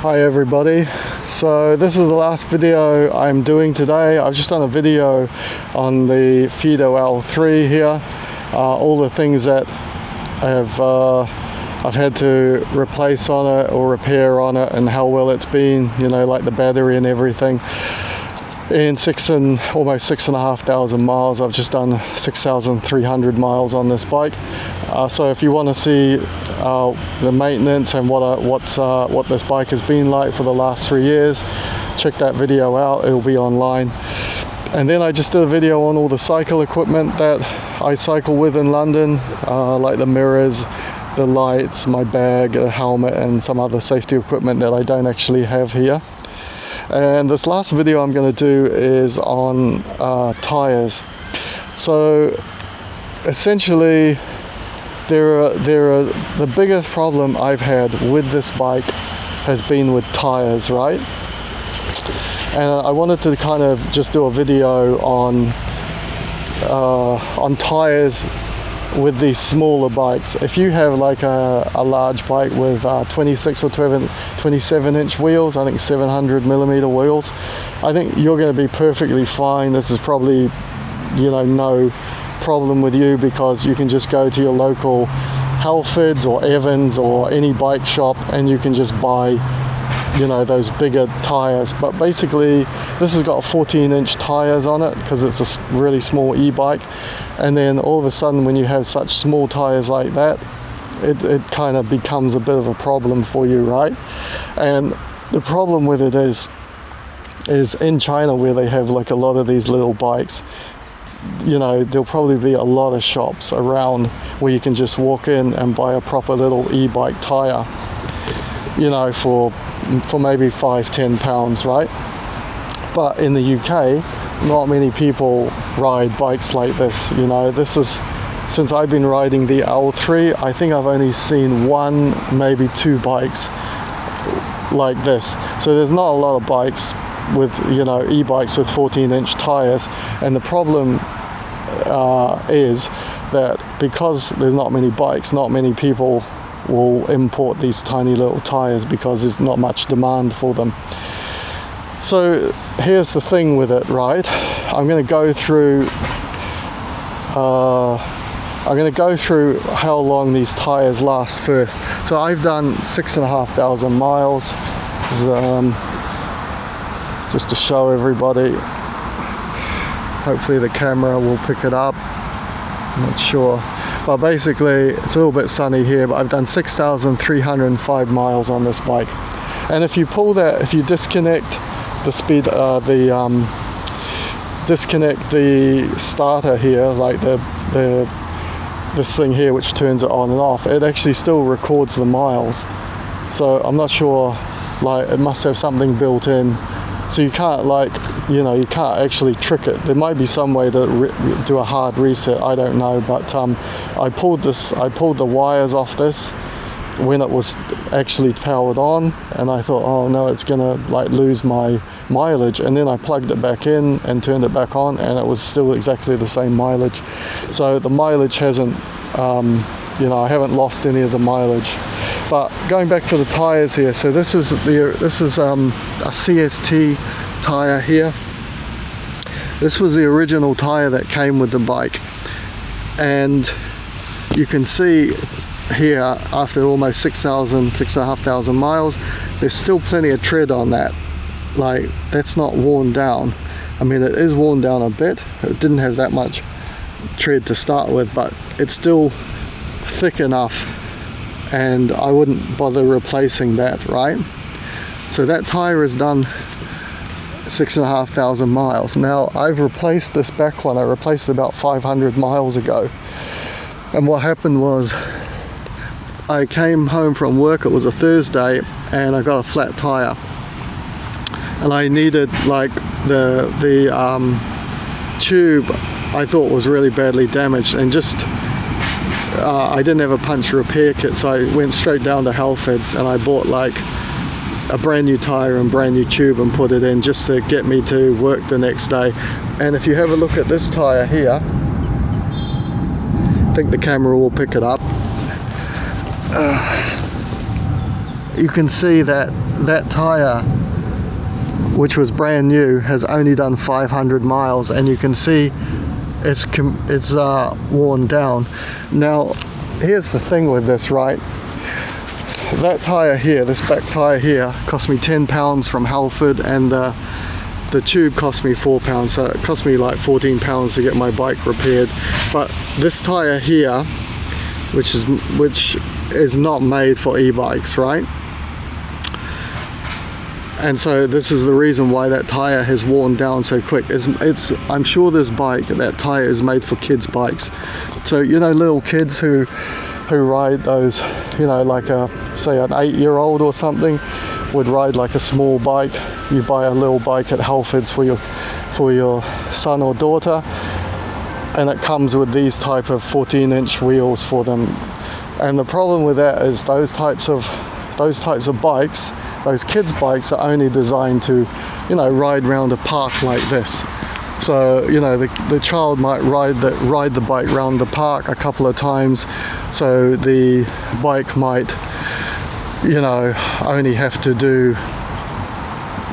Hi everybody, so this is the last video I'm doing today. I've just done a video on the Fiido L3 here, all the things that I've had to replace on it or repair on it and how well it's been, you know, like the battery and everything. In almost 6,500 miles, I've just done 6,300 miles on this bike. So if you want to see the maintenance and what this bike has been like for the last 3 years, check that video out. It'll be online. And then I just did a video on all the cycle equipment that I cycle with in London, like the mirrors, the lights, my bag, a helmet, and some other safety equipment that I don't actually have here. And this last video I'm going to do is on tires. So essentially, the biggest problem I've had with this bike has been with tires, right? And I wanted to kind of just do a video on tires with these smaller bikes. If you have like a large bike with 26 or 27 inch wheels, I think 700 millimeter wheels, I think you're going to be perfectly fine. This is probably, you know, no problem with you, because you can just go to your local Halfords or Evans or any bike shop and you can just buy, you know, those bigger tires. But basically this has got 14-inch tires on it because it's a really small e-bike, and then all of a sudden when you have such small tires like that, it kind of becomes a bit of a problem for you, right? And the problem with it is in China, where they have like a lot of these little bikes, you know, there'll probably be a lot of shops around where you can just walk in and buy a proper little e-bike tire, you know, for maybe £5-10, right? But in the UK, not many people ride bikes like this. You know, this is, since I've been riding the L3, I think I've only seen one, maybe two bikes like this. So there's not a lot of bikes with, you know, e-bikes with 14-inch tires. And the problem is that because there's not many bikes, not many people will import these tiny little tires because there's not much demand for them. So here's the thing with it, right? I'm going to go through how long these tires last first. So I've done 6,500 miles, just to show everybody. Hopefully the camera will pick it up, I'm not sure. But basically it's a little bit sunny here, but I've done 6,305 miles on this bike. And if you disconnect the speed, disconnect the starter here, like this thing here which turns it on and off, it actually still records the miles. So I'm not sure, like it must have something built in, so you can't, like, you know, you can't actually trick it. There might be some way to do a hard reset, I don't know. But I pulled the wires off this when it was actually powered on, and I thought, oh no, it's gonna like lose my mileage, and then I plugged it back in and turned it back on, and it was still exactly the same mileage. So the mileage hasn't, you know, I haven't lost any of the mileage. But going back to the tires here, so this is a CST tire here. This was the original tire that came with the bike, and you can see here, after almost 6,500 miles, there's still plenty of tread on that. Like, that's not worn down. I mean, it is worn down a bit. It didn't have that much tread to start with, but it's still thick enough, and I wouldn't bother replacing that, right? So that tire is done 6,500 miles. Now I've replaced this back one. I replaced it about 500 miles ago, and what happened was I came home from work, it was a Thursday, and I got a flat tire, and I needed, like, the tube I thought was really badly damaged, and just I didn't have a punch repair kit, so I went straight down to Halfords and I bought like a brand new tire and brand new tube and put it in, just to get me to work the next day. And if you have a look at this tire here, I think the camera will pick it up. you can see that that tire, which was brand new, has only done 500 miles, and you can see it's worn down. Now here's the thing with this, right? That tire here, this back tire here, cost me £10 from Halford, and the tube cost me £4, so it cost me like £14 to get my bike repaired. But this tire here, which is not made for e-bikes, right? And so this is the reason why that tire has worn down so quick. I'm sure this bike, that tire, is made for kids' bikes. So, you know, little kids who ride those, you know, like say an 8-year-old or something would ride like a small bike. You buy a little bike at Halfords for your son or daughter, and it comes with these type of 14-inch wheels for them. And the problem with that is those types of bikes, those kids' bikes, are only designed to, you know, ride around a park like this. So, you know, the child might ride the bike around the park a couple of times, so the bike might, you know, only have to do,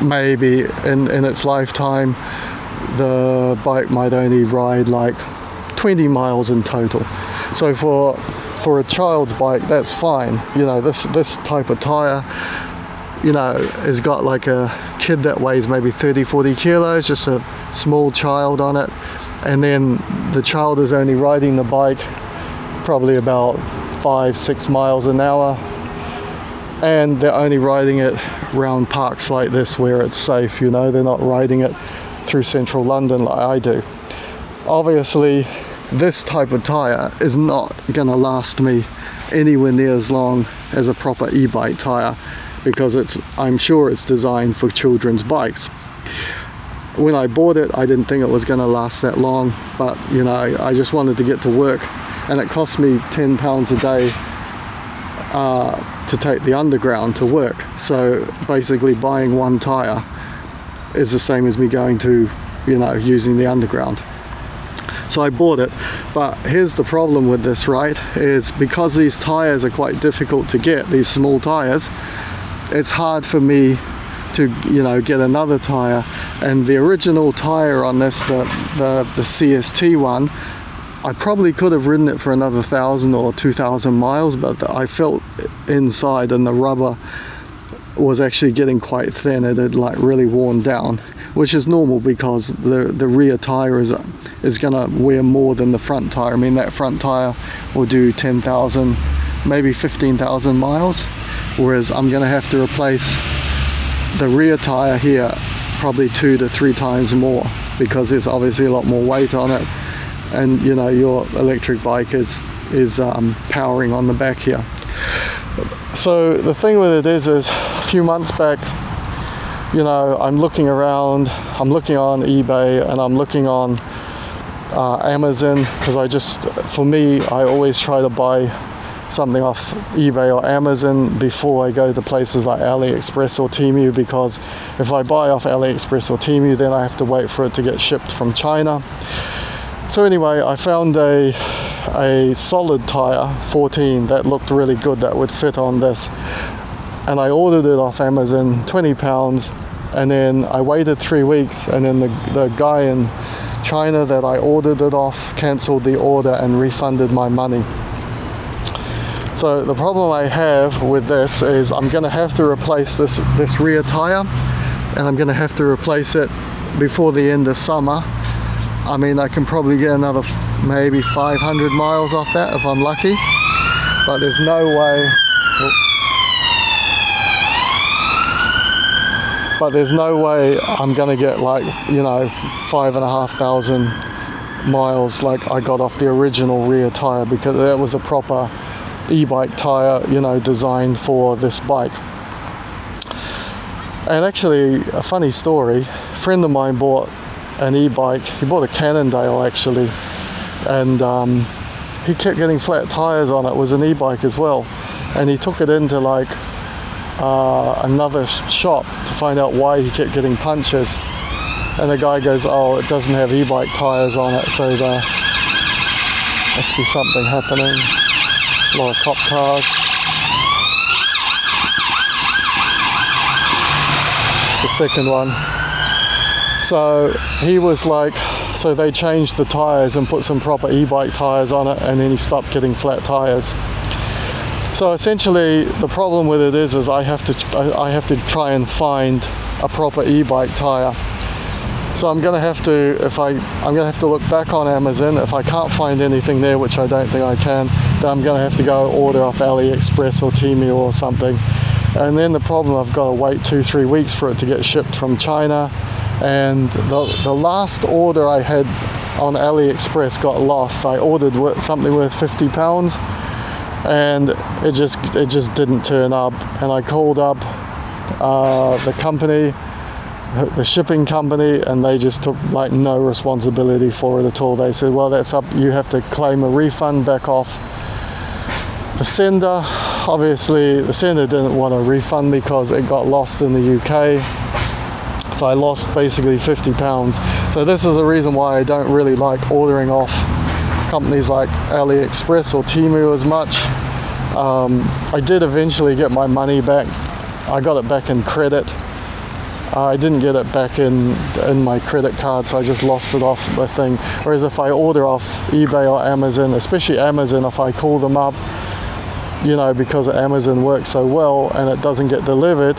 maybe in its lifetime, the bike might only ride like 20 miles in total. So for a child's bike, that's fine. You know, this type of tire, you know, has got like a kid that weighs maybe 30-40 kilos, just a small child on it, and then the child is only riding the bike probably about 5-6 miles an hour, and they're only riding it around parks like this where it's safe. You know, they're not riding it through central London like I do. Obviously this type of tire is not gonna last me anywhere near as long as a proper e-bike tire, because I'm sure it's designed for children's bikes. When I bought it, I didn't think it was going to last that long, but you know, I just wanted to get to work, and it cost me £10 a day to take the underground to work. So basically buying one tire is the same as me going to, you know, using the underground. So I bought it. But here's the problem with this, right, is because these tires are quite difficult to get, these small tires, it's hard for me to, you know, get another tire. And the original tire on this, the CST one, I probably could have ridden it for another 1,000 or 2,000 miles, but I felt inside, and the rubber was actually getting quite thin. It had like really worn down, which is normal because the rear tire is gonna wear more than the front tire. I mean, that front tire will do 10,000, maybe 15,000 miles, whereas I'm gonna have to replace the rear tire here probably 2 to 3 times more, because there's obviously a lot more weight on it, and you know, your electric bike is powering on the back here. So the thing with it is a few months back, you know, I'm looking around, I'm looking on eBay, and I'm looking on Amazon, because for me, I always try to buy something off eBay or Amazon before I go to places like AliExpress or Temu, because if I buy off AliExpress or Temu, then I have to wait for it to get shipped from China. So anyway, I found a solid tire, 14, that looked really good, that would fit on this, and I ordered it off Amazon, £20, and then I waited 3 weeks, and then the guy in China that I ordered it off cancelled the order and refunded my money. So the problem I have with this is I'm going to have to replace this rear tire, and I'm going to have to replace it before the end of summer. I mean, I can probably get another maybe 500 miles off that if I'm lucky, but there's no way. But there's no way I'm gonna get, like, you know, 5,500 miles like I got off the original rear tire, because that was a proper e-bike tire, you know, designed for this bike. And actually, a funny story, a friend of mine bought an e-bike. He bought a Cannondale actually, and he kept getting flat tires on it. It was an e-bike as well, and he took it into like another shop to find out why he kept getting punctures, and the guy goes, oh, it doesn't have e-bike tires on it, so there must be something happening. A lot of cop cars. second one. So he was like, so they changed the tires and put some proper e-bike tires on it, and then he stopped getting flat tires. So essentially the problem with it is I have to try and find a proper e-bike tire. So I'm gonna have to look back on Amazon. If I can't find anything there, which I don't think I can, then I'm gonna have to go order off AliExpress or Temu or something. And then the problem, I've got to wait 2-3 weeks for it to get shipped from China. And the last order I had on AliExpress got lost. I ordered something worth £50, and it just didn't turn up. And I called up the company, the shipping company, and they just took like no responsibility for it at all. They said, well, that's up, you have to claim a refund back off the sender. Obviously the sender didn't want a refund because it got lost in the UK, so I lost basically £50. So this is the reason why I don't really like ordering off companies like AliExpress or Temu as much. I did eventually get my money back. I got it back in credit. I didn't get it back in my credit card, so I just lost it off the thing. Whereas if I order off eBay or Amazon, especially Amazon, if I call them up, you know, because Amazon works so well and it doesn't get delivered,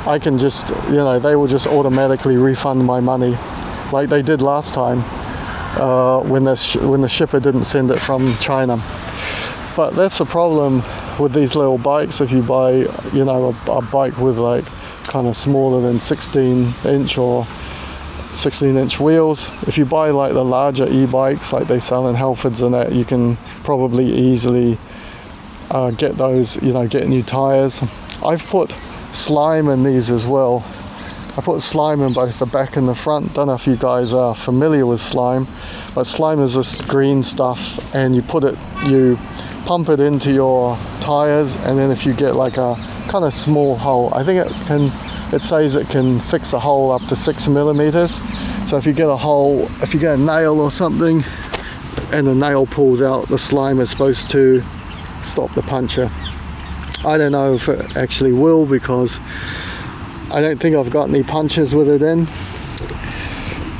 I can just, you know, they will just automatically refund my money, like they did last time when the shipper didn't send it from China. But that's the problem with these little bikes. If you buy, you know, a bike with like kind of smaller than 16-inch or 16-inch wheels, if you buy like the larger e-bikes like they sell in Halfords and that, you can probably easily get those, you know, get new tires. I've put slime in these as well. I put slime in both the back and the front. Don't know if you guys are familiar with slime, but slime is this green stuff, and you pump it into your tires, and then if you get like a kind of small hole, I think it says it can fix a hole up to 6 millimeters. So if you get a hole, if you get a nail or something and the nail pulls out, the slime is supposed to stop the puncture. I don't know if it actually will, because I don't think I've got any punches with it in,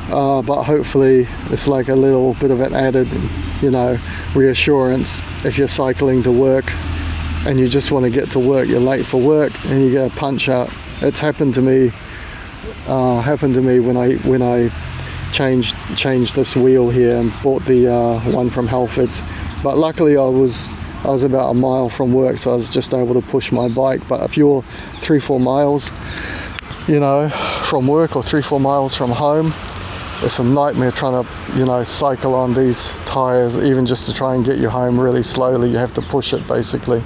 but hopefully it's like a little bit of an added, you know, reassurance if you're cycling to work and you just want to get to work, you're late for work and you get a punch out. It's happened to me when I changed this wheel here and bought the one from Halfords. But luckily I was about a mile from work, so I was just able to push my bike. But if you're 3-4 miles, you know, from work, or 3-4 miles from home, it's a nightmare trying to, you know, cycle on these tires. Even just to try and get you home really slowly, you have to push it basically.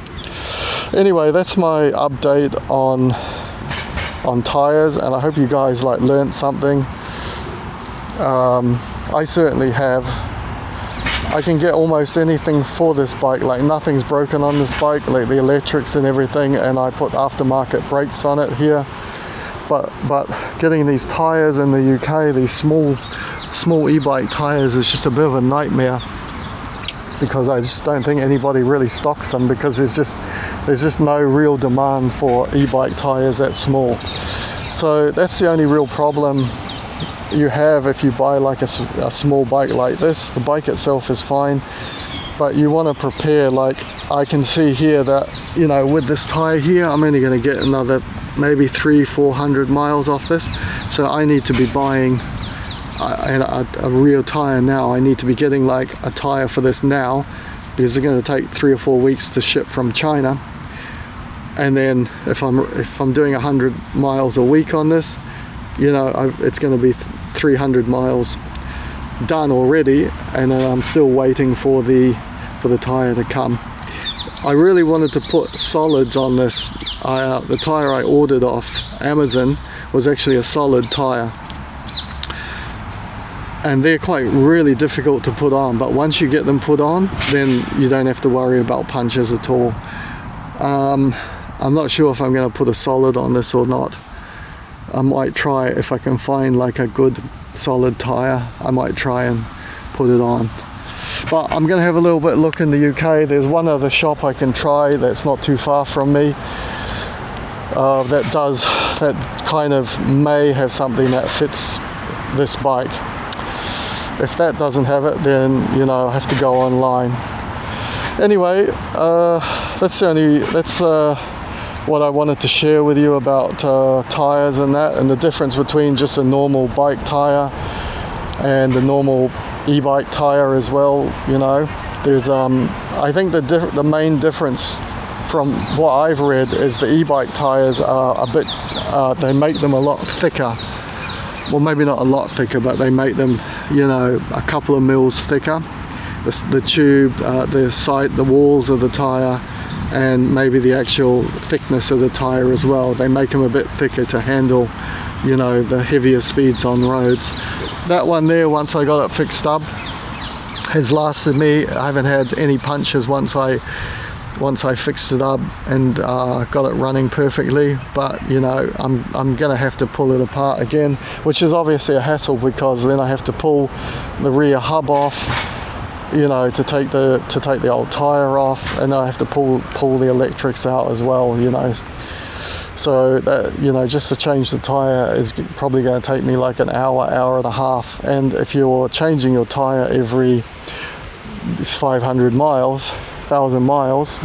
Anyway, that's my update on tires, and I hope you guys like learned something. I certainly have. I can get almost anything for this bike, like nothing's broken on this bike, like the electrics and everything, and I put aftermarket brakes on it here. But getting these tires in the UK, these small e-bike tires, is just a bit of a nightmare, because I just don't think anybody really stocks them, because there's just no real demand for e-bike tires that small. So that's the only real problem you have if you buy like a small bike like this. The bike itself is fine, but you want to prepare. Like I can see here that, you know, with this tire here, I'm only going to get another maybe 300-400 miles off this, so I need to be buying a real tire now. I need to be getting like a tire for this now, because it's going to take 3 or 4 weeks to ship from China. And then if I'm doing 100 miles a week on this, you know, it's going to be 300 miles done already, and then I'm still waiting for the tire to come. I really wanted to put solids on this. The tire I ordered off Amazon was actually a solid tire, and they're quite really difficult to put on, but once you get them put on, then you don't have to worry about punches at all. I'm not sure if I'm going to put a solid on this or not. I might try, if I can find like a good solid tire, I might try and put it on. But I'm going to have a little bit look in the UK. There's one other shop I can try that's not too far from me. that kind of may have something that fits this bike. If that doesn't have it, then I have to go online. Anyway, that's what I wanted to share with you about tires and that, and the difference between just a normal bike tire and the normal e-bike tire as well. There's I think the main difference from what I've read is the e-bike tires are a bit they make them a lot thicker. Well, maybe not a lot thicker, but they make them a couple of mils thicker. The tube, the walls of the tire, and maybe the actual thickness of the tire as well. They make them a bit thicker to handle the heavier speeds on roads. That one there, once I got it fixed up, has lasted me. I haven't had any punches once I fixed it up and got it running perfectly, but I'm gonna have to pull it apart again, which is obviously a hassle, because then I have to pull the rear hub off, to take the old tire off, and I have to pull the electrics out as well, so that just to change the tire is probably going to take me like an hour and a half. And if you're changing your tire every 500 miles, 1,000 miles,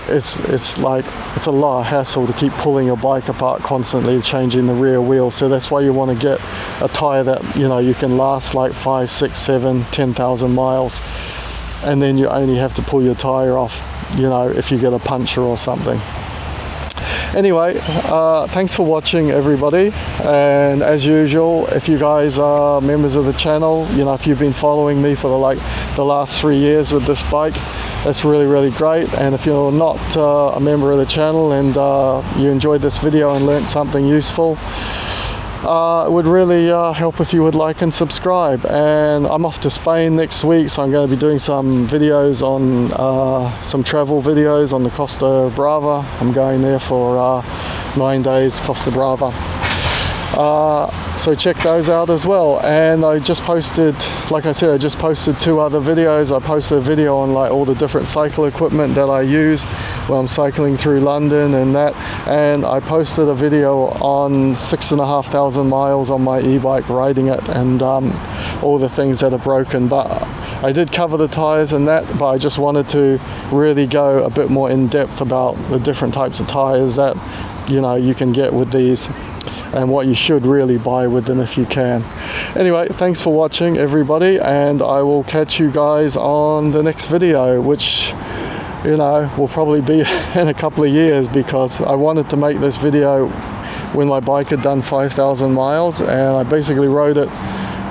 it's a lot of hassle to keep pulling your bike apart constantly, changing the rear wheel. So that's why you want to get a tire that you can last like 5, 6, 7, 10,000 miles, and then you only have to pull your tire off if you get a puncture or something. Anyway, thanks for watching, everybody, and as usual, if you guys are members of the channel, if you've been following me for the last 3 years with this bike, that's really great. And if you're not a member of the channel and you enjoyed this video and learned something useful, it would really help if you would like and subscribe. And I'm off to Spain next week, so I'm going to be doing some videos on some travel videos on the Costa Brava. I'm going there for 9 days, Costa Brava. So check those out as well. And I just posted, like I said, I just posted 2 other videos. I posted a video on all the different cycle equipment that I use when I'm cycling through London and that, and I posted a video on 6,500 miles on my e-bike, riding it, and all the things that are broken. But I did cover the tires and that, but I just wanted to really go a bit more in depth about the different types of tires that you can get with these, and what you should really buy with them if you can. Anyway, thanks for watching, everybody, and I will catch you guys on the next video, which will probably be in a couple of years, because I wanted to make this video when my bike had done 5,000 miles, and I basically rode it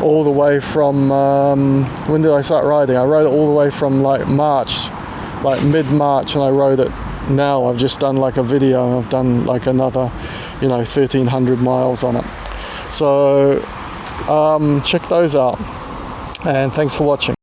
all the way from when did I start riding? I rode it all the way from March, mid-March, and I rode it. Now I've just done a video, and I've done another 1,300 miles on it. So check those out, and thanks for watching.